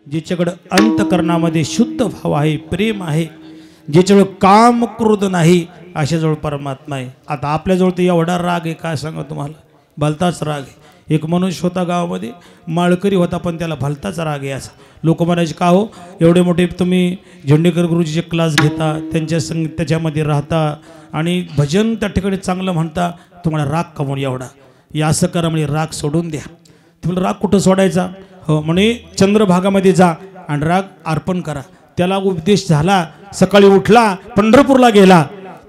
ज्याच्याकडे अंतकरणामध्ये शुद्ध भाव आहे, प्रेम आहे, ज्याच्याजवळ काम क्रोध नाही, अशाजवळ परमात्मा आहे. आता आपल्याजवळ तर एवढा राग आहे काय सांगा तुम्हाला, भलताच राग आहे. एक मनुष्य होता गावामध्ये, माळकरी होता, पण त्याला भलताच राग आहे. असा लोक म्हणायचे का हो एवढे मोठे तुम्ही झेंडेकर गुरुजीचे क्लास घेता, त्यांच्या त्याच्यामध्ये राहता आणि भजन त्या ठिकाणी चांगलं म्हणता, तुम्हाला राग का म्हणून एवढा, या असं करा म्हणजे राग सोडून द्या. तुम्हाला राग कुठं सोडायचा, हो म्हणे चंद्रभागामध्ये जा आणि राग अर्पण करा. त्याला उपदेश झाला, सकाळी उठला, पंढरपूरला गेला,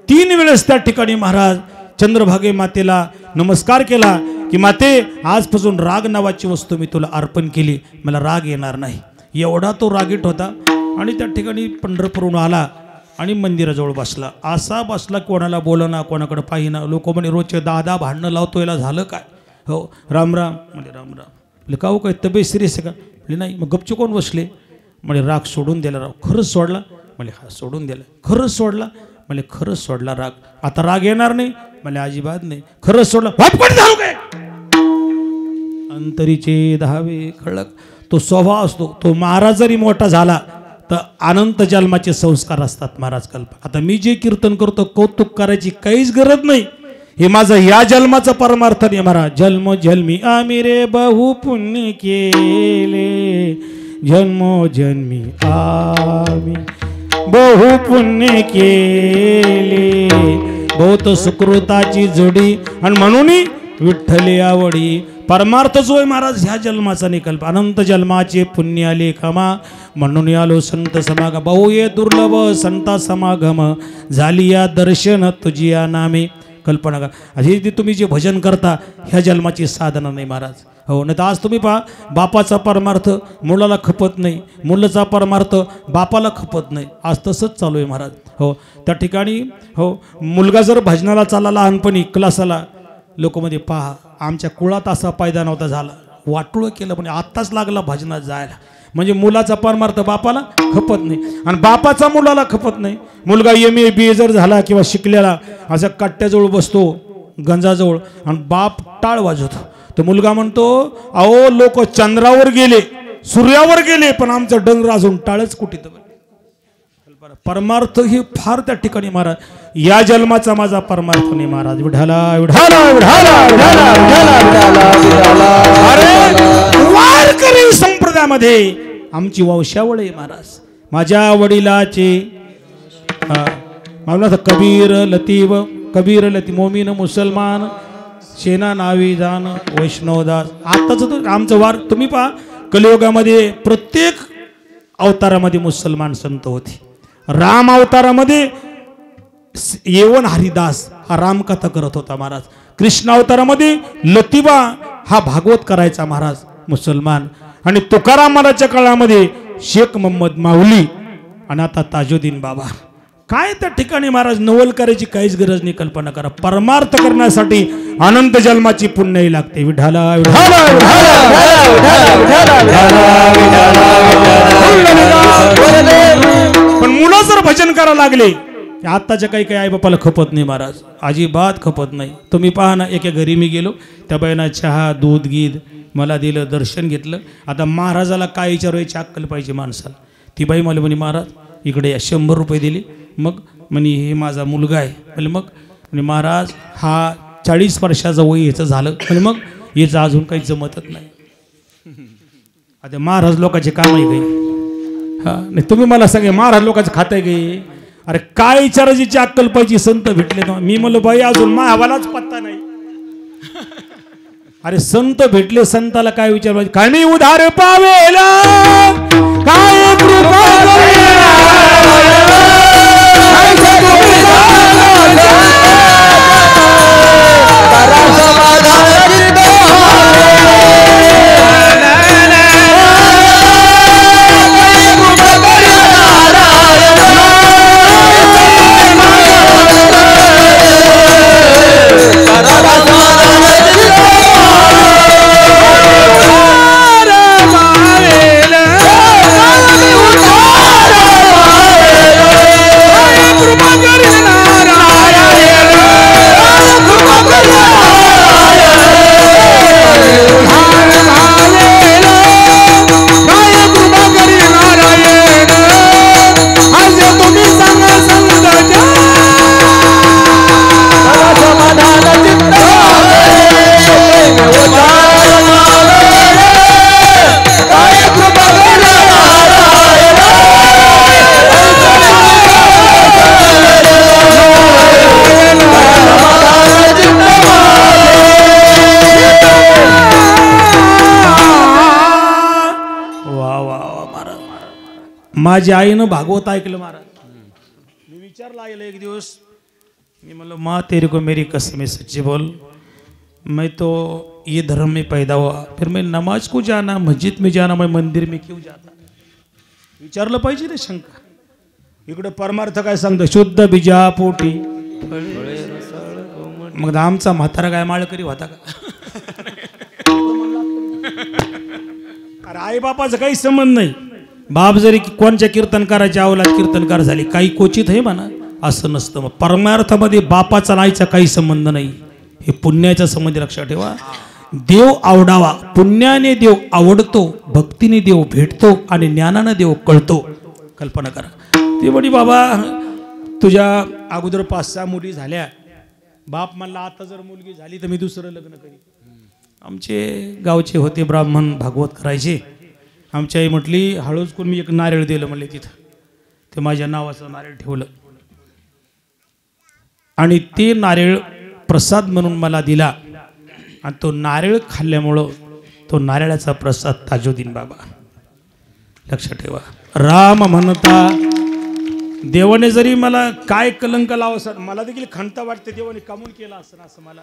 3 वेळेस त्या ठिकाणी महाराज चंद्रभागे मातेला नमस्कार केला की माते आजपासून राग नावाची वस्तू मी तुला अर्पण केली, मला राग येणार नाही. एवढा तो रागीट होता. आणि त्या ठिकाणी पंढरपूरहून आला आणि मंदिराजवळ बसला. असा बसला कोणाला बोलना, कोणाकडे पाहिना. लोक म्हणे रोजचे 10 भांडणं लावतो, याला झालं काय, हो राम राम म्हणजे राम राम म्हणजे का हो काय तब्येत सिरियस आहे का म्हणजे नाही. मग गपचूप कोण बसले म्हणजे राग सोडून दिला. राव खरंच सोडला म्हणजे हा सोडून दिला. खरंच सोडला म्हणजे खरंच सोडला राग. आता राग येणार नाही म्हणजे अजिबात नाही. खरंच सोडला काय अंतरीचे धावे खळक. तो स्वभाव असतो. तो महाराज जरी मोठा झाला तर अनंत जन्माचे संस्कार असतात महाराज. कल्पना आता मी जे कीर्तन करतो कौतुक करायची काहीच गरज नाही. हे माझं या जन्माचं परमार्थ नाही महाराज. जन्म जन्मी आम्ही रे बहु पुण्य केले, जन्मो जन्मी आम्ही बहु पुण्य केले, बहुत सुकृताची जोडी आणि म्हणून विठ्ठले आवडी. परमार्थच होय महाराज ह्या जन्माचा निकल्प. अनंत जन्माचे पुण्य आले कमा, म्हणून आलो संत समागम. बहु ये दुर्लभ संता समागम, झाली या दर्शन तुझी या नामे. कल्पना का अशी ती तुम्ही जे भजन करता ह्या जन्माची साधना नाही महाराज. हो नाही तर आज तुम्ही पहा, बापाचा परमार्थ मुलाला खपत नाही, मुलाचा परमार्थ बापाला खपत नाही. आज तसंच चालू आहे महाराज. हो त्या ठिकाणी हो मुलगा जर भजनाला चालला लहानपणी क्लासाला, लोक मध्ये पहा आमच्या कुळात असा पैदा नव्हता झाला, वाटोळं केलं म्हणजे आत्ताच लागला भजनात जायला. म्हणजे मुलाचा परमार्थ बापाला खपत नाही आणि बापाचा मुलाला खपत नाही. मुलगा MA BA जर झाला किंवा शिकलेला असा कट्ट्याजवळ बसतो गंजाजवळ आणि बाप टाळ वाजवतो, तर मुलगा म्हणतो अहो लोक चंद्रावर गेले, सूर्यावर गेले, पण आमचं डंगर अजून टाळच कुठे. परमार्थ हे फार त्या ठिकाणी महाराज. या जन्माचा माझा परमार्थ नाही महाराज. विठाला विठाला विठाला विठाला विठाला. अरे वारकरी संप्रदायामध्ये आमची वंशावळ आहे महाराज. माझ्या वडिलाचे मला कबीर लतीफ, कबीर लतीफ मोमीन मुसलमान, शेना नावी जान वैष्णवदास. आताच तर आमचं वार तुम्ही पहा, कलियुगामध्ये प्रत्येक अवतारामध्ये मुसलमान संत होते. राम अवतारामध्ये येवन हरिदास हा रामकथा करत होता महाराज. कृष्ण अवतारामध्ये लतिबा हा भागवत करायचा महाराज मुसलमान. आणि तुकाराम महाराजच्या काळामध्ये शेख मोहम्मद माऊली आणि आता ताजुद्दीन बाबा. काय त्या ठिकाणी महाराज नवल करायची काहीच गरज नाही. कल्पना करा, परमार्थ करण्यासाठी अनंत जन्माची पुण्यही लागते. विठाला विठाला पण मुलं जर भजन करायला लागले, आत्ताच्या काही आई बापाला खपत नाही महाराज, अजिबात खपत नाही. तुम्ही पहा ना, एका घरी मी गेलो, त्या बाईनं चहा दूध गीत मला दिलं, दर्शन घेतलं. आता महाराजाला काय विचारायची अक्कल पाहिजे माणसाला. ती बाई मला म्हणे महाराज इकडे या, 100 रुपये दिले. मग म्हणे हे माझा मुलगा आहे. म्हणजे मग म्हणजे महाराज हा 40 वर्षाचं वय ह्याचं झालं, म्हणजे मग याचं अजून काही जमतच नाही. आता महाराज लोकांचे काम आहे काही. हा नाही तुम्ही मला सांगा, महाराज लोकांचं खातं आहे काही. अरे काय विचारायची अक्कल पाहिजे. संत भेटले ना, मी म्हणलो बाई अजून मायावालाच पत्ता नाही. अरे संत भेटले, संताला काय विचार पाहिजे. काय मी उधार पावेला काय कृपा माझ्या आईनं भागवत ऐकलं महाराज. मी विचारलं आईला एक दिवस, मी म्हणलं माँ तेरे को मेरी कसम है सच्ची बोल, मैं तो ये धर्म में पैदा हुआ, फिर मैं नमाज को जाना, मस्जिद में जाना, मैं मंदिर में क्यों जाता. विचारलं पाहिजे रे शंका. इकडे परमार्थ काय सांगतो, शुद्ध बीजा पोटी. मग आमचा म्हातारा काय माळकरी होता का. अरे आई बापाचा काही संबंध नाही. बाप जरी कोणच्या कीर्तनकाराच्या अवलाद कीर्तनकार झाली, काही क्वचित आहे म्हणा, असं नसतं. मग परमार्थामध्ये बापाचा नाहीचा काही संबंध नाही, हे पुण्याचा संबंध लक्षात ठेवा. देव आवडावा, पुण्याने देव आवडतो, भक्तीने देव भेटतो आणि ज्ञानाने देव कळतो. कल्पना करा. ते म्हणे बाबा तुझ्या अगोदर 5-6 मुली झाल्या, बाप म्हणला आता जर मुलगी झाली तर मी दुसरं लग्न करीन. आमचे गावचे होते ब्राह्मण, भागवत करायचे. आमची आई म्हटली हळूच कोण, मी एक नारळ दिलं म्हणले तिथं, ते माझ्या नावाचं नारळ ठेवलं आणि ते नारळ प्रसाद म्हणून मला दिला. आणि तो नारळ खाल्ल्यामुळं तो नारळाचा प्रसाद ताजुद्दीन बाबा. लक्षात ठेवा. राम म्हणता देवाने जरी मला काय कलंक लावं सर, मला देखील खंत वाटते देवाने कमून केला असं असं. मला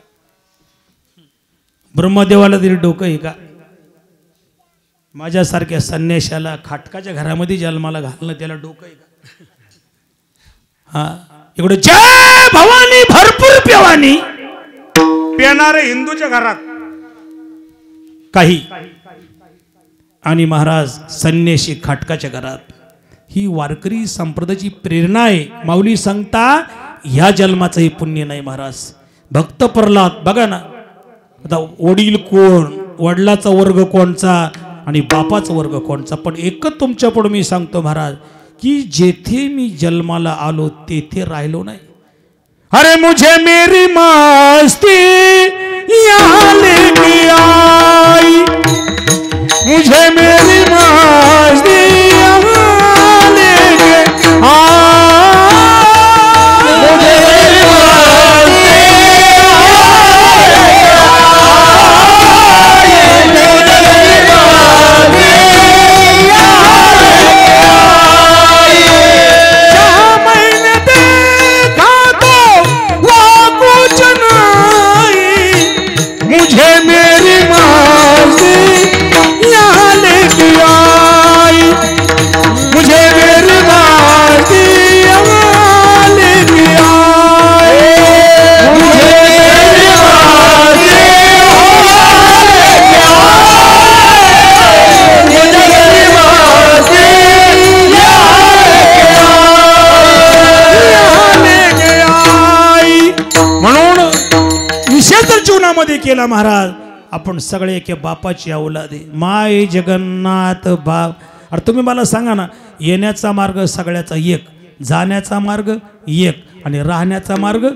ब्रह्मदेवाला तरी डोकं आहे का. माझ्यासारख्या संन्याशाला खाटकाच्या घरामध्ये जन्माला घालणं त्याला डोकं आहे का. हा इकडे जय भवानी भरपूर पेवानी पेणारे हिंदूच्या घरात काही, आणि महाराज संन्याशी खाटकाच्या घरात. ही वारकरी संप्रदायाची प्रेरणा आहे. माऊली सांगता ह्या जन्माचं हे पुण्य नाही महाराज. भक्त प्रल्हाद बघा ना, आता वडील कोण, वडिलाचा वर्ग कोणचा आणि बापाचा वर्ग कोणचा. पण एकच तुमच्या पुढे मी सांगतो महाराज, की जेथे मी जन्माला आलो तेथे राहिलो नाही. अरे मुझे मेरी मस्ती यहाँ लेके आई, मुझे मेरी मस्ती यहाँ लेके आई, मुझे मेरी मस्ती जीवनामध्ये केला महाराज. आपण सगळे एके बापाची औलाद आहे. माय जगन्नाथ बाप. अरे तुम्ही मला सांगा ना, येण्याचा मार्ग सगळ्याचा एक, जाण्याचा मार्ग एक, आणि राहण्याचा मार्ग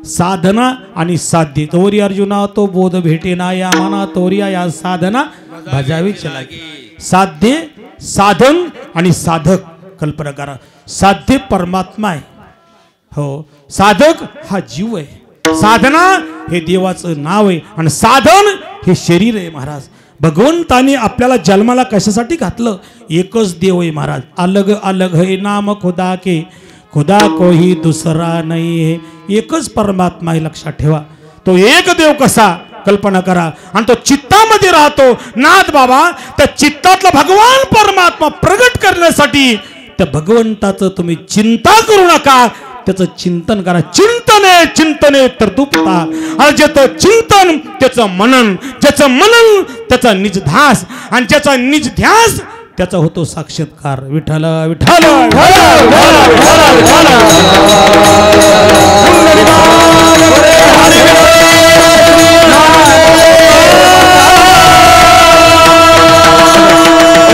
साधना आणि साध्य. तोरी अर्जुना तो बोध भेटेना या मना, तोरिया या साधना भजावी चलागी. साध्य, साधन आणि साधक. कल्पना करा, साध्य परमात्मा आहे, हो, साधक हा जीव आहे, साधना हे देवाचं नाव आहे, आणि साधन हे शरीर आहे महाराज. भगवंताने आपल्याला जन्माला कशासाठी घातलं. एकच देव आहे महाराज. अलग अलग है नाम खुदा के, खुदा कोई दुसरा नाही है. एकच परमात्मा आहे, लक्षात ठेवा. तो एक देव कसा, कल्पना करा. आणि तो चित्तामध्ये राहतो. नाथ बाबा त्या चित्तातला भगवान परमात्मा प्रगट करण्यासाठी त्या भगवंताचं तुम्ही चिंता करू नका, त्याचं चिंतन करा. चिंतने चिंतने तर दुपता. आणि ज्याचं चिंतन त्याचं मनन, ज्याचं मनन त्याचा निजध्यास, आणि ज्याचा निजध्यास त्याचा होतो साक्षात्कार. विठ्ठल विठ्ठल.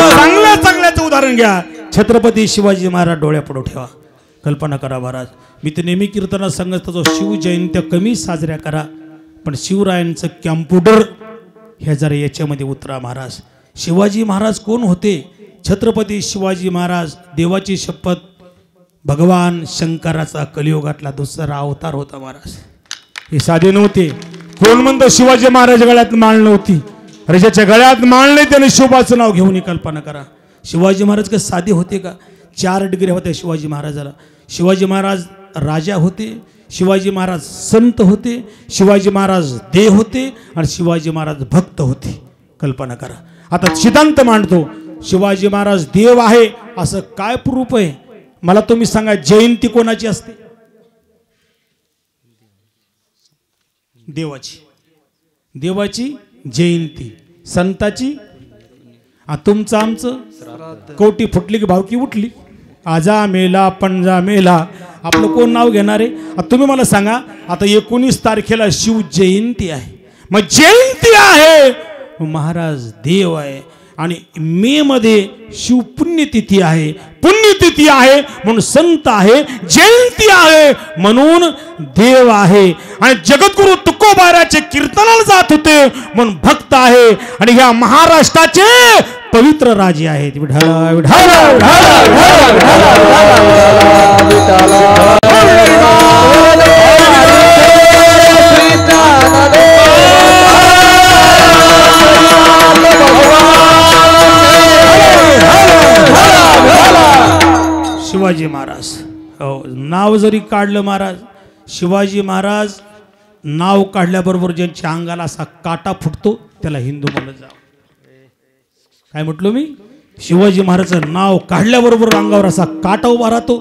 चांगल्या चांगल्याचं उदाहरण घ्या. छत्रपती शिवाजी महाराज डोळ्यापुढे ठेवा. कल्पना करा महाराज. मी तर नेहमी कीर्तनात सांगत होतो, शिवजयंत्या कमी साजऱ्या करा, पण शिवरायांचं कॅम्प्युटर हे जरा याच्यामध्ये उतरा महाराज. शिवाजी महाराज कोण होते. छत्रपती शिवाजी महाराज देवाची शपथ, भगवान शंकराचा कलियुगातला दुसरा अवतार होता महाराज. हे साधे नव्हते. कोण म्हणतो शिवाजी महाराज गळ्यात माळ नव्हती. राजाच्या गळ्यात माळ नाही, त्याने शिवबाचं नाव घेऊन. कल्पना करा, शिवाजी महाराज का साधे होते का. 4 डिग्री होत्या शिवाजी महाराजाला. शिवाजी महाराज राजा होते, शिवाजी महाराज संत होते, शिवाजी महाराज देव होते आणि शिवाजी महाराज भक्त होते. कल्पना करा. आता सिद्धांत मांडतो शिवाजी महाराज देव आहे असं काय प्रूफ आहे मला तुम्ही सांगा. जयंती कोणाची असते? देवाची. देवाची जयंती, संताची तुमचं आमचं कवटी फुटली की भावकी उठली. आजा मेला पंजा मेला आपलं कोण नाव घेणार आहे? तुम्ही मला सांगा. आता 19 तारखेला शिव जयंती आहे. मग जयंती आहे महाराज देव आहे आणि मे मध्ये शिव पुण्यतिथी आहे. पुण्यतिथी आहे म्हणून संत आहे, जयंती आहे म्हणून देव आहे. आणि जगद्गुरु तुकोबाराचे कीर्तनाला जात होते म्हणून भक्त आहे. आणि ह्या महाराष्ट्राचे पवित्र राजे आहेत. विठ्ठला विठ्ठला शिवाजी महाराज. नाव जरी काढलं महाराज, शिवाजी महाराज नाव काढल्याबरोबर ज्यांच्या अंगाला असा काटा फुटतो त्याला हिंदू म्हणत जावं. काय म्हटलो मी? शिवाजी महाराजचं नाव काढल्याबरोबर अंगावर असा काटा उभा राहतो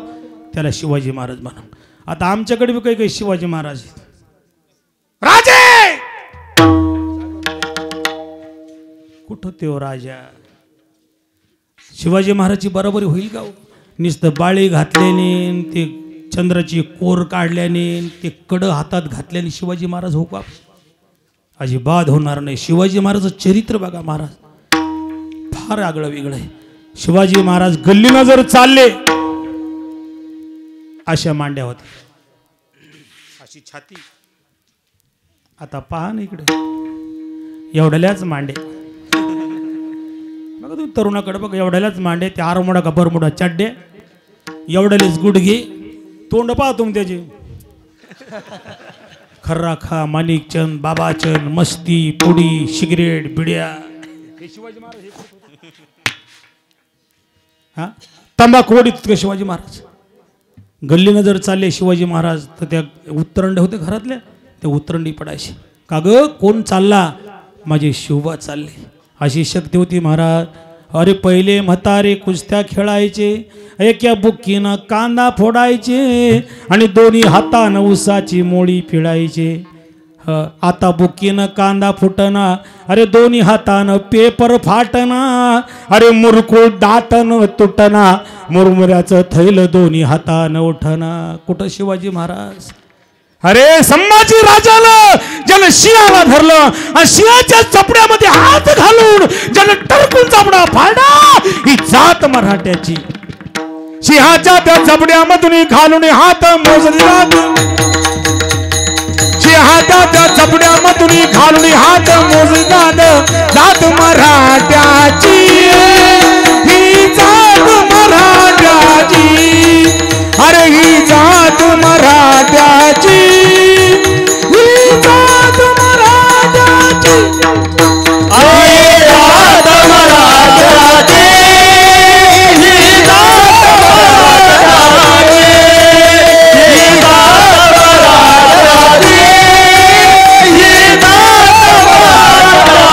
त्याला शिवाजी महाराज म्हणा. आता आमच्याकडे बी काही काही शिवाजी महाराज आहेत. राजे कुठं ते राजा? शिवाजी महाराजची बरोबरी होईल का? नुसतं बाळी घातल्याने, ते चंद्राची कोर काढल्याने, ते कड हातात घातल्याने शिवाजी महाराज हो का? अजिबात होणार नाही. शिवाजी महाराजचं चरित्र बघा महाराज, फार आगळं वेगळं आहे. शिवाजी महाराज गल्लीनं जर चालले अशा मांड्या होत्या, अशी छाती. आता पहा ना इकडे एवढ्याल्याच मांडे बघा तुम्ही तरुणाकडे बघा, एवढ्यालाच मांडे, ते आरमोडा का बरमोडा चड्डे, एवढ्यालेच गुडघे, तोंड पहा तुम्ही त्याचे. खर्रा खा, माणिकचंद, बाबाचंद, मस्ती, पुडी, सिगरेट, बिड्या. हे शिवाजी महाराज हा तंबाखूवडीत का शिवाजी महाराज? गल्लीनं जर चालले शिवाजी महाराज तर त्या उत्तरंड होते घरातल्या, ते उत्तरंडी पडायचे. का ग कोण चालला? माझे शिवबा चालले. अशी शक्ती होती महाराज. अरे पहिले म्हातारे कुस्त्या खेळायचे, एका बुक्कीनं कांदा फोडायचे आणि दोन्ही हातानं उसाची मोळी पिळायचे. आता बुक्कीनं कांदा फुटना, अरे दोन्ही हातानं पेपर फाटना, अरे मुरकुळ दातन तुटना, मुरमुऱ्याचं थैल दोन्ही हातानं उठना. कुठं शिवाजी महाराज? अरे संभाजी राजाला ज्यानं शियाला धरलं आणि शियाच्या चपड्यामध्ये हात घालून ज्यानं टरकून चपडा फाडा, ही जात मराठ्याची. सिंहाच्या त्या चपड्यामधून घालून हात मोजला, सिंहाच्या त्या चपड्यामधून घालून हात मोजला, जात मराठ्याची, ही जात मराठ्याची. अरे ही जात मराठ्याची, ही जात मराठ्याची, अरे जात मराठ्याची, ही जात मराठ्याची, ही जात मराठ्याची, ही जात मराठ्याची.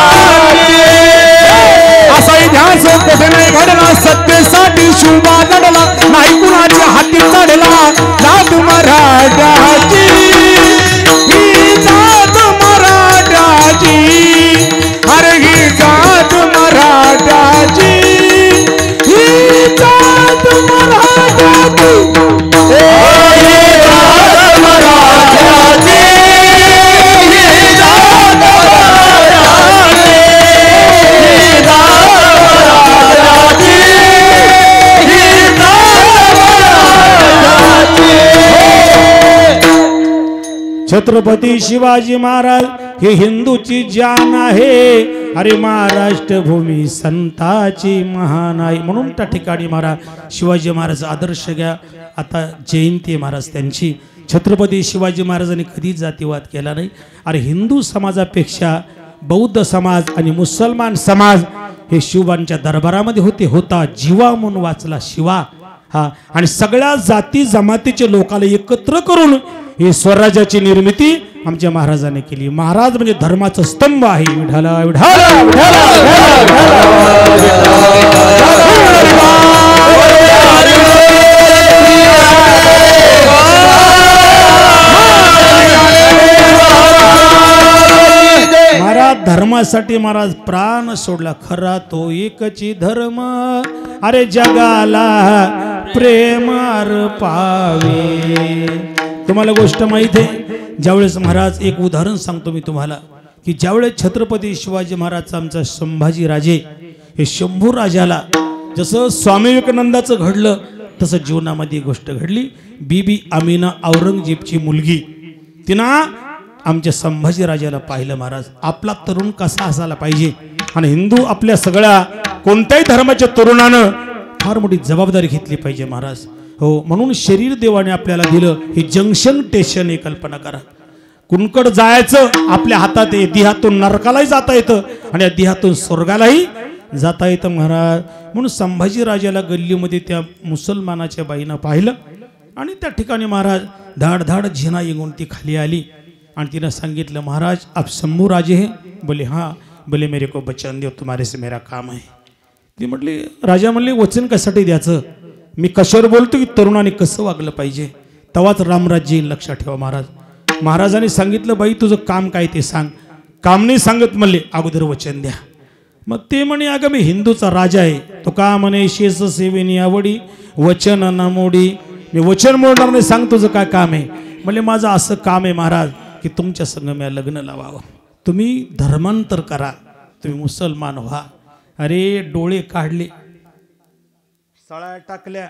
असा इतिहास कुठे नाही घडला, सत्तेसाठी शिवबा लढला, नाही कुणाच्या हाती चढला. जात मराठ्याची, ही जात मराठ्याची, अरे ही जात मराठ्याची, ही जात मराठ्याची, ही जात मराठ्याची, ही जात मराठ्याची, ही जात मराठ्याची, ही छत्रपती शिवाजी महाराज हे हिंदूची जान आहे. अरे महाराष्ट्र भूमी संताची महान आहे. म्हणून त्या ठिकाणी महाराज शिवाजी महाराज आदर्श घ्या. आता जयंती महाराज त्यांची. छत्रपती शिवाजी महाराजांनी कधीच जातीवाद केला नाही. अरे हिंदू समाजापेक्षा बौद्ध समाज आणि मुसलमान समाज हे शिवबांच्या दरबारामध्ये होते. होता जीवा म्हणून वाचला शिवा हा, आणि सगळ्या जाती जमातीचे लोकांना एकत्र करून ही स्वराज्याची निर्मिती आमच्या महाराजांनी केली. महाराज म्हणजे धर्माचा स्तंभ आहे. विठाला विठाला विठाला महाराज धर्मासाठी महाराज प्राण सोडला. खरा तो एकची धर्म, अरे जगाला प्रेमार पावे. तुम्हाला गोष्ट माहित आहे, ज्यावेळेस महाराज एक उदाहरण सांगतो मी तुम्हाला, की ज्यावेळेस छत्रपती शिवाजी महाराज आमचा संभाजी राजे हे शंभू राजाला जसं स्वामी विवेकानंदाचं घडलं तसं जीवनामध्ये गोष्ट घडली. बीबी आमिना औरंगजेबची मुलगी, तिनं आमच्या संभाजी राजाला पाहिलं. महाराज आपला तरुण कसा असायला पाहिजे, आणि हिंदू आपल्या सगळ्या कोणत्याही धर्माच्या तरुणानं फार मोठी जबाबदारी घेतली पाहिजे महाराज. हो, म्हणून शरीर देवाने आपल्याला दिलं. हे जंक्शन स्टेशन हे कल्पना करा. कुणकड जायचं आपल्या हातात आहे. देहातून नरकालाही जाता येतं आणि या देहातून स्वर्गालाही जाता येतं महाराज. म्हणून संभाजी राजाला गल्लीमध्ये त्या मुसलमानाच्या बाईनं पाहिलं आणि त्या ठिकाणी महाराज धाड धाड झिना येऊन ती खाली आली आणि तिनं सांगितलं, महाराज आप शंभू राजे हैं? बोले हाँ. बोले मेरे को वचन दो, तुम्हारे से मेरा काम है. ती म्हटली, राजा म्हणले वचन कशासाठी द्यायचं, मी कशावर बोलतो की तरुणाने कसं वागलं पाहिजे, तेव्हाच रामराज्य येईल, लक्षात ठेवा महाराज. महाराजांनी सांगितलं, बाई तुझं काम काय ते सांग. काम नाही सांगत म्हणले, अगोदर वचन द्या. मग ते म्हणे, अगं मी हिंदूचा राजा आहे. तो का म्हणे, शेष सेवेनी आवडी वचन न मोडी. मी वचन मोडणार नाही, सांग तुझं काय काम आहे. म्हणजे माझं असं काम आहे महाराज की तुमच्या संग मी लग्न लावावं. तुम्ही धर्मांतर करा, तुम्ही मुसलमान व्हा. अरे डोळे काढले, सळा टाकल्या,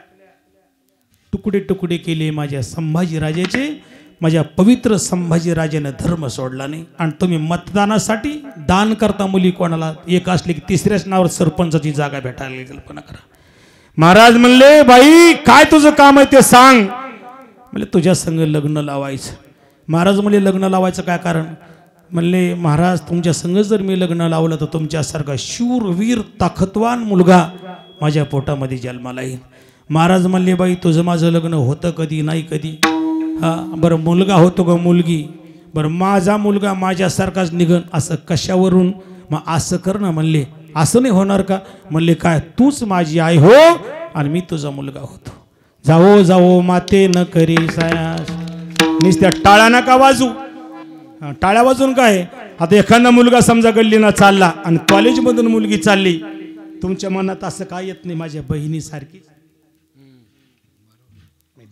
तुकडे तुकडे केले माझ्या संभाजी राजाचे. माझ्या पवित्र संभाजी राजाने धर्म सोडला नाही. आणि तुम्ही मतदानासाठी दान करता मुली कोणाला, एक असले की तिसऱ्याच नावावर सरपंचाची जागा भेटायला, कल्पना करा. महाराज म्हणले, बाई काय तुझं काम आहे ते सांग. म्हणले, तुझ्या संग लग्न लावायचं. महाराज म्हणले, लग्न लावायचं काय कारण. म्हणले, महाराज तुमच्या संग जर मी लग्न लावलं तर तुमच्यासारखा शूरवीर ताकदवान मुलगा माझ्या पोटामध्ये जन्माला येईल. महाराज म्हणले, बाई तुझं माझं लग्न होतं कधी, नाही कधी. हा बरं, मुलगा होतो का मुलगी. बरं, माझा मुलगा माझ्यासारखाच निघन असं कशावरून. मग असं कर ना. म्हणले, असं नाही होणार का. म्हणले, काय तूच माझी आई हो आणि मी तुझा मुलगा होतो. जाओ जाओ माते न करी सायास. नुसत्या टाळ्या नका वाजू. टाळ्या वाजून काय. आता एखादा मुलगा समजा गल्लीना चालला आणि कॉलेजमधून मुलगी चालली, तुमच्या मनात असं काय येत नाही, माझ्या बहिणीसारखी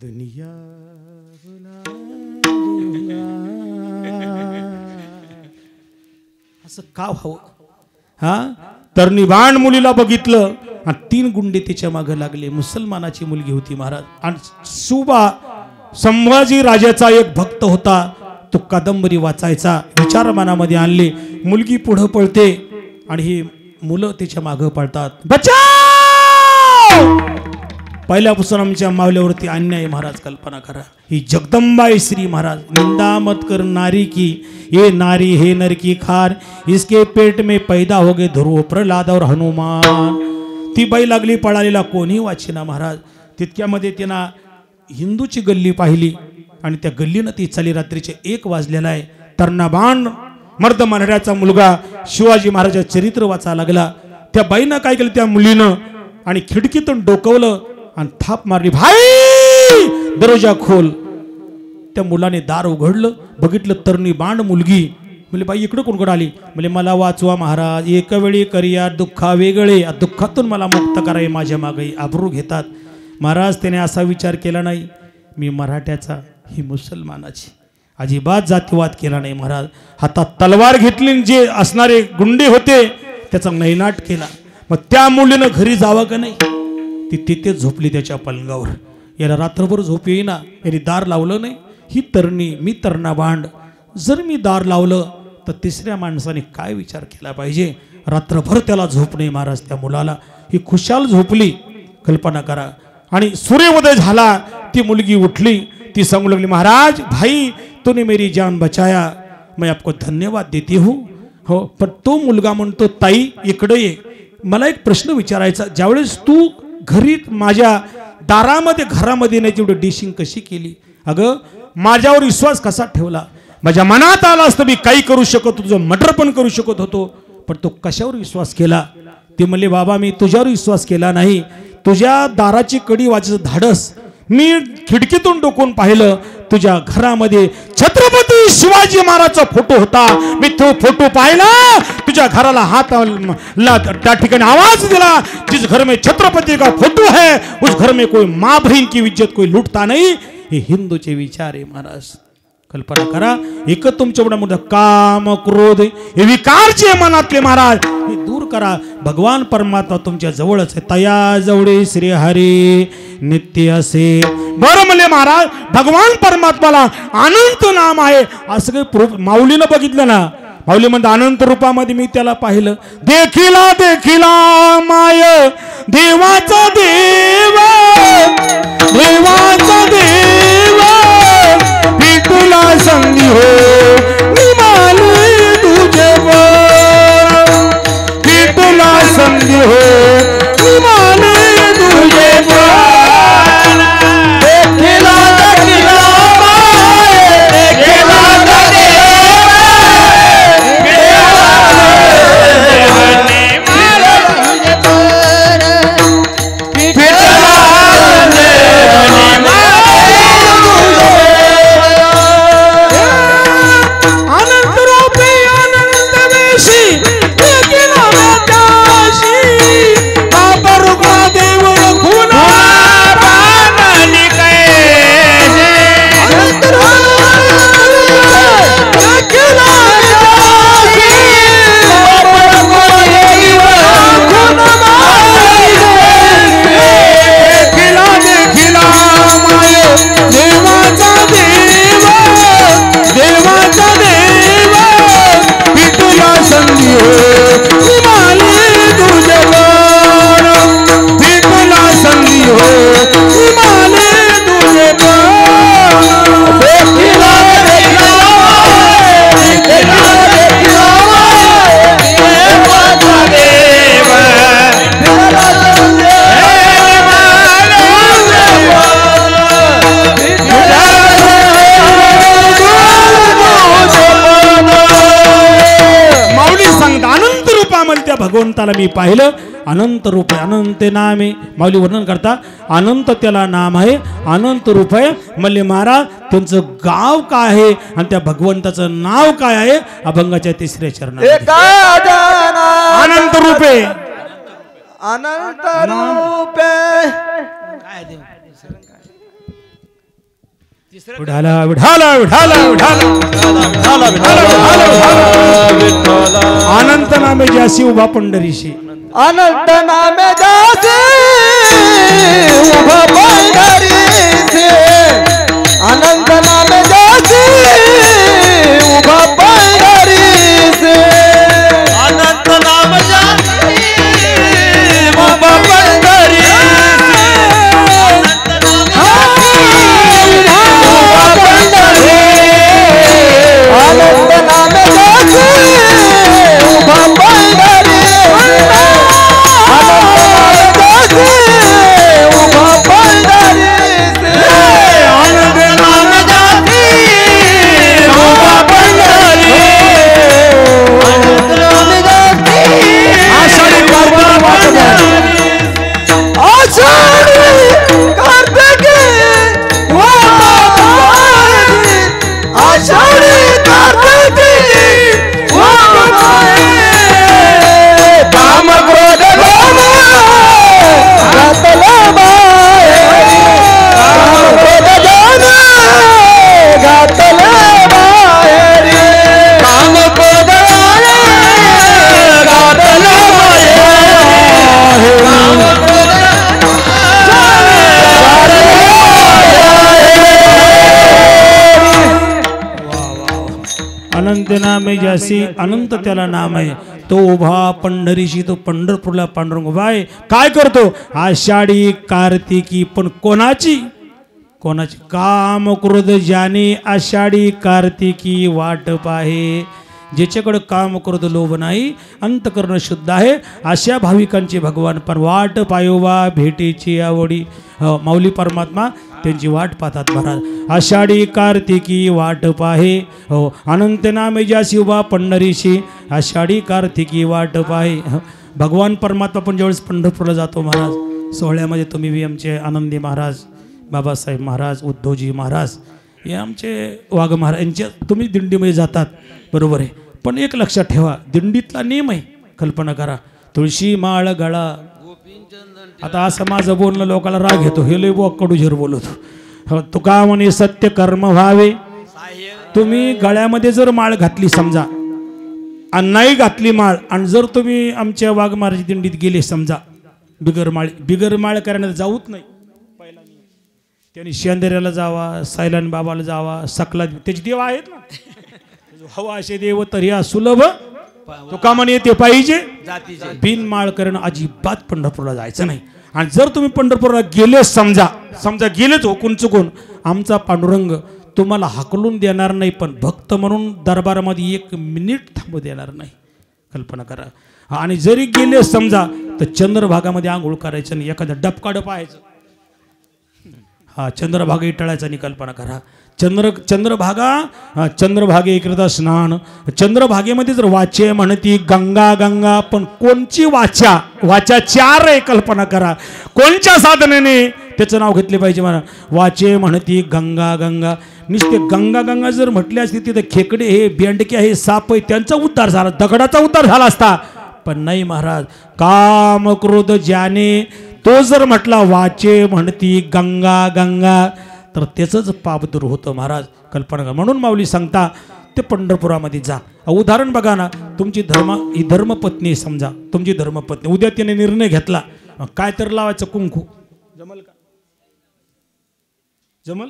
दुनिया असं का व्हावं. हा, तरनिबाण मुलीला बघितलं आणि 3 गुंडे तिच्या मागे लागले. मुसलमानाची मुलगी होती महाराज. आणि सुबा संभाजी राजाचा एक भक्त होता, तो कादंबरी वाचायचा. विचार मनामध्ये आणले. मुलगी पुढे पळते आणि ही मुलं तिच्या मागे पळतात. बचाव. पहिल्यापासून आमच्या मावल्यावरती अन्याय महाराज, कल्पना करा. ही जगदंबाई श्री महाराज. निंदा मत कर नारी की, ये नारी है नर की खार, इसके पेट में पैदा हो गए ध्रुव प्रल्हाद और हनुमान. ती बाई लागली पळालेला, कोणी वाचेना महाराज. तितक्यामध्ये तिनं हिंदूची गल्ली पाहिली आणि त्या गल्लीनं ती चाली. रात्रीचे 1 वाजलेला आहे. तर्णाबाण मर्द मनऱ्याचा मुलगा शिवाजी महाराजाचं चरित्र वाचायला लागला. त्या बाईनं काय केलं, त्या मुलीनं आणि खिडकीतून डोकवलं आणि थाप मारली. भाई दरवाजा खोल. त्या मुलाने दार उघडलं, बघितलं तर्णीबाण मुलगी. म्हणजे बाई इकडं कोणकडे आली. म्हणजे मला वाचवा महाराज, एक वेळी करिया दुःखा वेगळे, दुःखातून मला मुक्त कराय, माझ्या मागे आबरू घेतात. महाराज त्याने असा विचार केला नाही, मी मराठ्याचा, ही मुसलमानाची. अजिबात जातीवाद केला नाही महाराज. हातात तलवार घेतली, जे असणारे गुंडे होते त्याचा नैनाट केला. मग त्या मुलीनं घरी जावं का नाही. ती तिथेच झोपली त्याच्या पलंगावर. याला रात्रभर झोप येईना, याने दार लावलं नाही. ही तरणी, मी तरणा भांड. जर मी दार लावलं तर तिसऱ्या माणसाने काय विचार केला पाहिजे. रात्रभर त्याला झोप नाही महाराज. त्या मुलाला ही खुशाल झोपली, कल्पना करा. आणि सूर्योदय झाला, ती मुलगी उठली. ती सांगू लागली, महाराज भाई तूने मेरी जान बचाया, मैं आपको धन्यवाद देती हूँ. हो, पण तो मुलगा म्हणतो, ताई इकडे ये, मला एक प्रश्न विचारायचा. ज्यावेळेस तू घरी माझ्या दारामध्ये घरामध्ये येण्याची एवढी डिशिंग कशी केली? अगं माझ्यावर विश्वास कसा ठेवला? माझ्या मनात आला असतं मी काही करू शकत होतो, तुझं मर्डर पण करू शकत होतो, पण तू कशावर विश्वास केला? ते म्हणले बाबा मी तुझ्यावर विश्वास केला नाही, तुझ्या दाराची कडी वाजायचं धाडस मी खिडकीतून डोकून पाहिलं, तुझ्या घरामध्ये छत्रपती शिवाजी महाराजचा फोटो होता, मी तो फोटो पाहिला, तुझ्या घराला हाथ त्या ठिकाणी आवाज दिला, जिस घर में छत्रपति का फोटो है उस घर में कोई माँ बहन की इज्जत कोई लुटता नहीं. हे हिंदूचे विचार आहे महाराज. कल्पना करा, एक तुमच्या एवढा मोठा काम क्रोध हे विकार जे मनातले महाराज हे दूर करा. भगवान परमात्मा तुमच्या जवळच आहे. तया जवळे श्री हरी नित्य असे. बरं म्हणले महाराज, भगवान परमात्माला अनंत नाम आहे असं काही प्रूफ माऊलीनं बघितलं ना. माऊली म्हणतात अनंत रूपामध्ये मी त्याला पाहिलं. देखिला देखिला माय देवाचा देव, देवाचा देव भेटूला संधी हो निमाले तुझे भेटूला संधी हो निमाले तुझे देखिला देखिला भगवंताला मी पाहिलं. अनंत रूप आहे, अनंत नाम आहे. माऊली वर्णन करता अनंत त्याला नाम आहे, अनंत रूप आहे. म्हणले महाराज त्यांचं गाव काय आहे आणि त्या भगवंताचं नाव काय आहे? अभंगाच्या तिसऱ्या चरणात अनंत रूप आहे, अनंत रूप आहे. विठाला विठाला विठाला विठाला अनंत नामे जासी उभा पंढरीशी. अनंत नामे जासी उभा पंढरीशी. अनंत नामे जासी उभा पंढरीशी. अनंत नाम जासी उभा पंढरीशी. अनंत नामे जासी उभा पंढरीशी. अनंत नामे जासी अनंत त्याला नाम आहे. तो उभा पंढरीशी, तो पंढरपूरला पांडुरंग उभा आहे. काय करतो? आषाढी कार्तिकी. पण कोणाची? कोणाची? काम क्रोध ज्याने आषाढी कार्तिकी वाट पाहे. ज्याच्याकडे काम क्रोध लोभ नाही, अंतकरण शुद्ध आहे, अशा भाविकांची भगवान पण वाट पायोवा भेटीची आवडी. माऊली परमात्मा त्यांची वाट पाहतात महाराज. आषाढी कार्तिकी वाट पाहे, हो अनंत नामे ज्यासी उभा पंढरीशी, आषाढी कार्तिकी वाट पाहे. भगवान परमात्मा पण ज्यावेळेस पंढरपूरला जातो महाराज, सोहळ्यामध्ये तुम्ही बी आमचे आनंदी महाराज, बाबासाहेब महाराज, उद्धवजी महाराज, हे आमचे वाघ महाराज यांच्या तुम्ही दिंडीमध्ये जातात, बरोबर आहे. पण एक लक्षात ठेवा, दिंडीतला नियम आहे, कल्पना करा. तुळशी माळ गळा. आता असं माझं बोलणं लोकांना राग येतो, हे लय कडूझेर बोलतो. तुका म्हणे सत्य कर्म व्हावे. तुम्ही गळ्यामध्ये जर माळ घातली समजा आणि नाही घातली माळ, आणि जर तुम्ही आमच्या वाघ महाराज दिंडीत गेले समजा बिगर माळ करण्यात जाऊच नाही. पहिला त्यांनी शेंदऱ्याला जावा, सायलान बाबाला जावा, सकला त्याचे देव आहेत ना, हवा असे देव तर या सुलभ तुका म्हणे ते पाहिजे. बिन माळ करणं अजिबात पंढरपूरला जायचं नाही. आणि जर तुम्ही पंढरपूरला गेले समजा गेलेच हुकून चुकून, आमचा पांडुरंग तुम्हाला हाकलून देणार नाही, पण भक्त म्हणून दरबारामध्ये 1 मिनिट थांबू देणार नाही. कल्पना करा. आणि जरी गेले समजा तर चंद्रभागामध्ये आंघोळ करायचं नाही, एखादं डबकाड पाहायचं. हा चंद्रभागा टळायचा नाही. कल्पना करा. चंद्रभागेकरिता स्नान. चंद्रभागेमध्ये जर वाचे म्हणती गंगा गंगा, पण कोणची वाचा 4 आहे. कल्पना करा कोणच्या साधनेने त्याचं नाव घेतले पाहिजे मला. वाचे म्हणती गंगा गंगा. नुसते गंगा गंगा जर म्हटले असते तिथे खेकडे हे बेंडके हे साप आहे त्यांचा उद्धार झाला, दगडाचा उद्धार झाला असता. पण नाही महाराज, काम क्रोध ज्याने तो जर म्हटला वाचे म्हणती गंगा गंगा, तर त्याचंच पाप दूर होतं महाराज. कल्पना करा. म्हणून माऊली सांगता ते पंढरपुरामध्ये जा. उदाहरण बघा ना, तुमची ही धर्मपत्नी समजा, तुमची धर्मपत्नी उद्या तिने निर्णय घेतला काय तर लावायचं कुंकू, जमल का? जमल?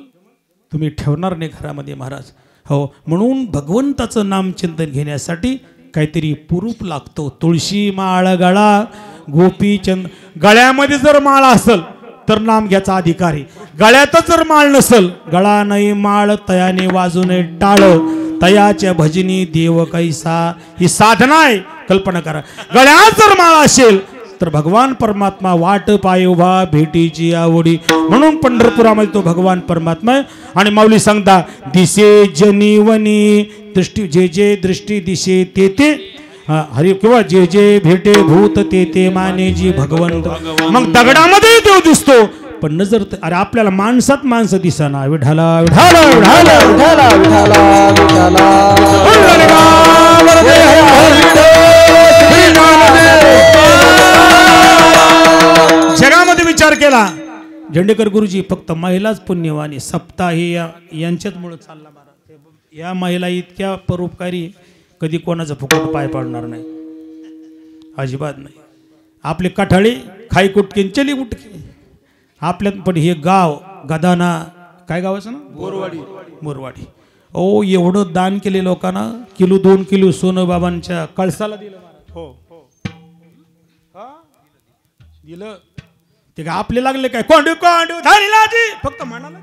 तुम्ही ठेवणार नाही घरामध्ये महाराज. हो, म्हणून भगवंताचं नामचिंतन घेण्यासाठी काहीतरी पुरूप लागतो. तुळशी माळ गळा गोपीचंद. गळ्यामध्ये जर माळ असेल तर नाम घ्यायचा अधिकारी. गळ्यातच जर माळ नसल, गळा नाही माळ तयाने वाजू नये टाळ, तयाच्या भजनी देव कैसा. ही साधना आहे. कल्पना करा. गळ्यात जर माळ असेल तर भगवान परमात्मा वाट पाय उभा भेटीची आवडी. म्हणून पंढरपुरामध्ये तो भगवान परमात्मा आहे. आणि माऊली सांगता दिसे जनीवनी दृष्टी, जे जे दृष्टी दिसे ते ते हरी, किंवा जे जे भेटे भूत ते ते माने जी भगवंत. मग दगडामध्ये देव दिसतो, पण नजर अरे आपल्याला माणसात माणसं दिसना. विठाला विठाला विठाला विठाला विठाला जगामध्ये विचार केला झेंडेकर गुरुजी फक्त महिलाच पुण्यवानी. सप्ताह हे यांच्याच मुळे चालला महाराज. या महिला इतक्या परोपकारी, कधी कोणाचं फुकट पाय पाडणार नाही, अजिबात नाही. आपले कठाळे खाई कुटके चली उठके. आपल्यात पण हे गाव गदाना, काय गावाचं ना, बोरवाडी. ओ एवढं दान केले लोकांना. 1-2 किलो सोनं बाबांच्या कळसाला दिलं. हो दिलं. ते का आपले लागले काय कोंडू कोंडू धारीलाजी फक्त म्हणाला.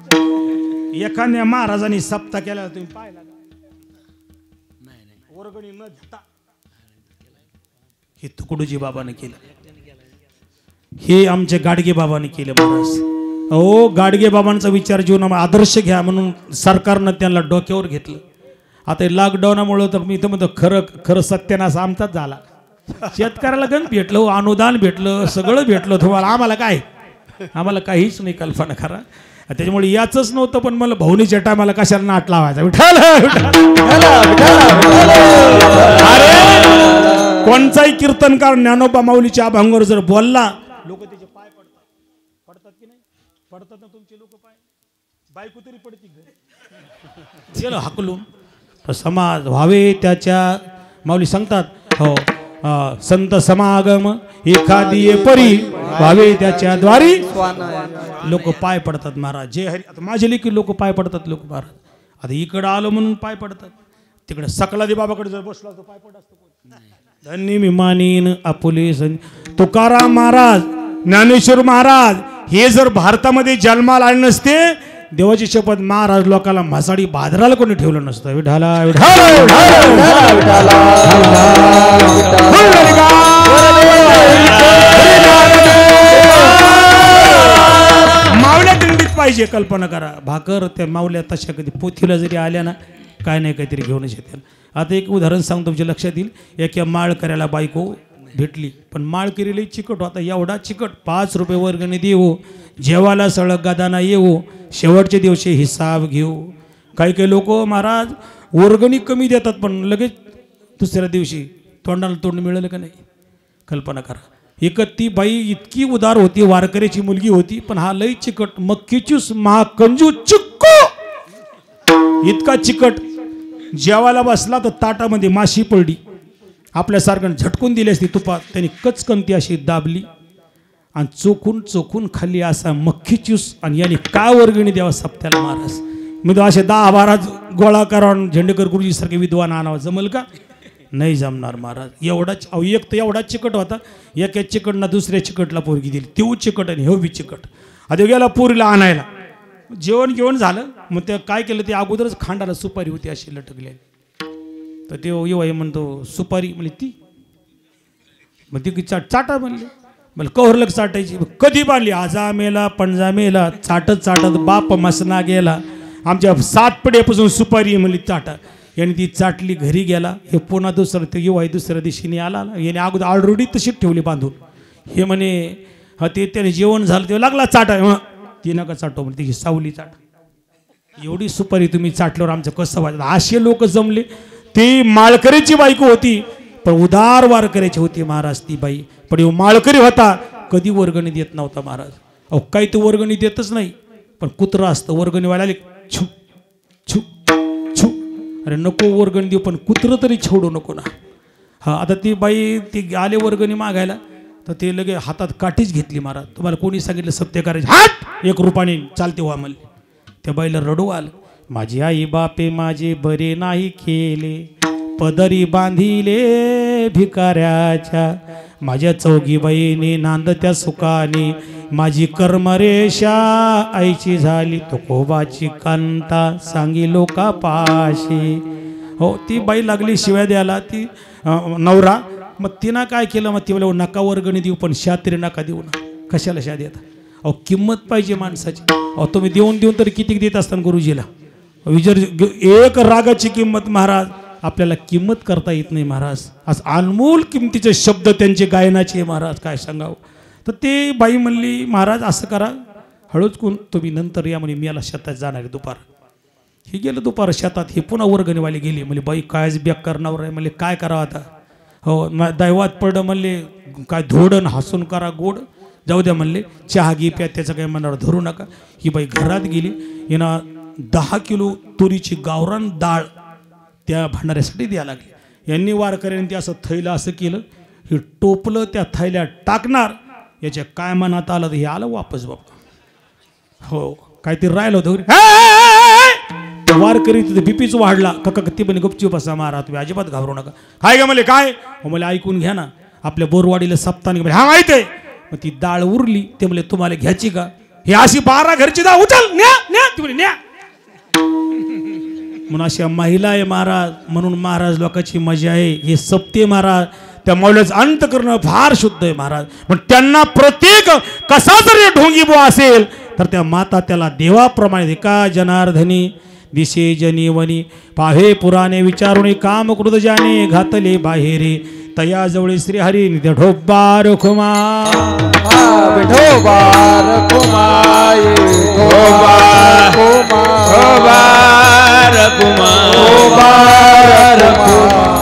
एखाद्या महाराजांनी सप्ताह केला तुम्ही पाहिला वर्गणी न घेता. हे तुकडोजी बाबाने केलं, हे आमचे गाडगे बाबाने केलं महाराज. अहो गाडगे बाबांचा विचार जीवनामध्ये आदर्श घ्या म्हणून सरकारनं त्यांना डोक्यावर घेतलं. आता लॉकडाऊनामुळं तर मी तर म्हणतो खरं सत्यानाश आमचाच झाला. शेतकऱ्याला गण भेटलं, अनुदान भेटलं, सगळं भेटलं. तुम्हाला आम्हाला काहीच नाही. कल्पना करा. त्याच्यामुळे याचंच नव्हतं, पण मला भाऊनीच्या टायमाला कशाला नाट लावायचा. अरे कोणताही कीर्तनकार ज्ञानोबा माऊलीच्या अभंगावर जर बोलला, लोक त्याचे पाय पडतात की नाही? पडतात ना तुमचे लोक पाय. बायको तरी पडती गेलं हाकलून. समाज व्हावे त्याच्या, माऊली सांगतात हो, संत समागम एखादी परी व्हावे त्याच्या द्वारी. लोक पाय पडतात महाराज. जे हरी आता माझे लेखी लोक पाय पडतात. लोक महाराज आता इकडं आलो म्हणून पाय पडतात. तिकडे सकलादी बाबाकडे जर बसला तर पाय पडत असतो. धन्य मी मानीन आपुले तुकाराम महाराज, ज्ञानेश्वर महाराज हे जर भारतामध्ये जन्माला आले नसते, देवाची शपथ महाराज लोकांना म्हसाडी बाजाराला कोणी ठेवलं नसतं. विठाला विठाला विठाला पाहिजे. कल्पना करा, भाकर त्या माऊल्या तशा कधी पोथीला जरी आल्या ना काय नाही काहीतरी घेऊनच येतील. आता एक उदाहरण सांगतो तुमच्या लक्षात येईल. एका माळकऱ्याला बायको भेटली, पण माळकरीला चिकट होता, एवढा चिकट. 5 रुपये वर्गणी देऊ, जेवायला सळग गादाना येऊ, शेवटच्या दिवशी हिसाब घेऊ. काही काही लोक महाराज वर्गणी कमी देतात पण लगेच दुसऱ्या दिवशी तोंडाला तोंड मिळालं का नाही. कल्पना करा. एकत ती बाई इतकी उदार होती, वारकऱ्याची मुलगी होती, पण हा लई चिकट, मक्खीचूस महाकंजू चिक्कू, इतका चिकट. जेवायला बसला तर ताटामध्ये माशी पडली, आपल्यासारखं झटकून दिली असती तुपात, त्यांनी कचकन ती अशी दाबली आणि चोखून चोखून खाल्ली असा मक्खीचूस. आणि याने काय वर्गणी द्यावा सप्त्याला महाराज. मी तो असे 10-12 गोळा करून झेंडेकर गुरुजी सारखे विद्वान आणावं जमल का. नाही जमणार महाराज. एवढाच एक तर एवढाच चिकट होता. एका चिकटना दुसऱ्या चिकटला पोरगी दिली, तेव चिकट आणि हे बी चिकट. आता गेला पोरीला आणायला, जेवण घेऊन झालं. मग ते काय केलं, ते अगोदरच खांडाला सुपारी होती अशी लटकली. तर ते येऊ म्हणतो सुपारी म्हणली ती. मग ती चाटा म्हणली. मला कव्हरलग चाटायची. कधी बांधली, आजा मेला पणजा मेला, चाटत चाटत बाप मसना गेला. आमच्या 7 पिढ्यापासून सुपारी म्हणली चाटा. याने ती चाटली, घरी गेला. हे पुन्हा दुसरं ते येऊ दुसऱ्या दिवशीने आला. याने अगोदर ऑलरेडी तशीच ठेवली बांधून. हे म्हणे हा ते त्याने जेवण झालं तेव्हा लागला चाटा. ती नका चाटो म्हणजे तिची सावली चाट. एवढी सुपारी तुम्ही चाटल्यावर आमचं कसं व्हायचं. असे लोक जमले. ती माळकरीची बायको होती पण उदार वारकऱ्याची होती महाराज ती बाई. पण माळकरी होता, कधी वर्गणी देत नव्हता महाराज. अहो काही तो वर्गणी देतच नाही. पण कुत्रा असतं वर्गणीवाल्याला छू छू छू, अरे नको वर्गणी देऊ पण कुत्रं तरी छोडू नको ना. हा आता ती बाई ती आले वर्गणी मागायला तर ते लगे हातात काठीच घेतली महाराज. तुम्हाला कोणी सांगितलं सत्य करायचं, हात 1 रुपयाने चालते व्हा म्हणले. त्या बाईला रडू आलं. माझी आई बापे माझे बरे नाही केले, पदरी बांधिले भिकाऱ्याच्या, माझ्या चौघी बहिणी नांदत्या सुखाने, माझी कर्मरेषा आईची झाली तुकोबाची कांता, सांगी लोका पाशी. हो ती बाई लागली शिव्या द्यायला ती नवरा. मग तिनं काय केलं, मग ती बोला नका वर्गणी देऊ पण शा तरी नका देऊ ना. कशाला शा देता. अहो किंमत पाहिजे माणसाची. अहो तुम्ही देऊन देऊन तरी किती देत असताना गुरुजीला. विजर एक रागाची किंमत महाराज आपल्याला किंमत करता येत नाही महाराज. आज अनमोल किमतीचे शब्द त्यांचे गायनाचे महाराज काय सांगावं. तर ते बाई म्हणली महाराज असं करा, हळूच कोण तुम्ही नंतर या म्हणे, मी याला शेतात जाणार आहे दुपार. हे गेलं दुपार शेतात. हे पुन्हा वर्गणीवाले गेले. म्हणजे बाई कायच बेकार नवरा आहे. म्हणले काय करावं आता. हो दैवात पडलं म्हणले, काय धोडण हसून करा गोड, जाऊ द्या म्हणले, चहा घे प्या, त्याचं काही मनावर धरू नका. ही बाई घरात गेली. हिनं 10 किलो तुरीची गावरान डाळ त्या भांडाऱ्यासाठी द्यायला लागली. यांनी वारकऱ्यांनी ते असं थैलं असं केलं, हे टोपलं त्या थैल्यात टाकणार. याच्या काय मनात आलं तर हे आलं वापस बाबा. हो काहीतरी राहिलं होतं. वारकरी तिथे बीपीच वाढला. काका ती पण गपची बसा मारा, तुम्ही अजिबात घाबरू नका. काय गा मला काय, मला ऐकून घ्या ना, आपल्या बोरवाडीला सप्तानी हा माहित आहे. मग ती डाळ उरली. ते म्हणले तुम्हाला घ्यायची का. हे अशी 12 घरची डाळ उचल न्या न्या, ती म्हणे न्या. म्हणून अशा महिला आहे महाराज. म्हणून महाराज लोकांची मजा आहे. हे सप्ते महाराज त्या मौल्याचं अंत करणं फार शुद्ध आहे महाराज. पण त्यांना प्रत्येक कसा जरी ढोंगी बुवा असेल तर त्या माता त्याला देवाप्रमाणे का जनार्दनी दिशे जनीवनी पाहे पुराणे विचारुणे काम कृत जाणे घातले बाहेरे तया जवळे श्री हरी नित्य ढोबार खुमा विठोबार कुमाय ढोबार कुमार ढोबार कुमार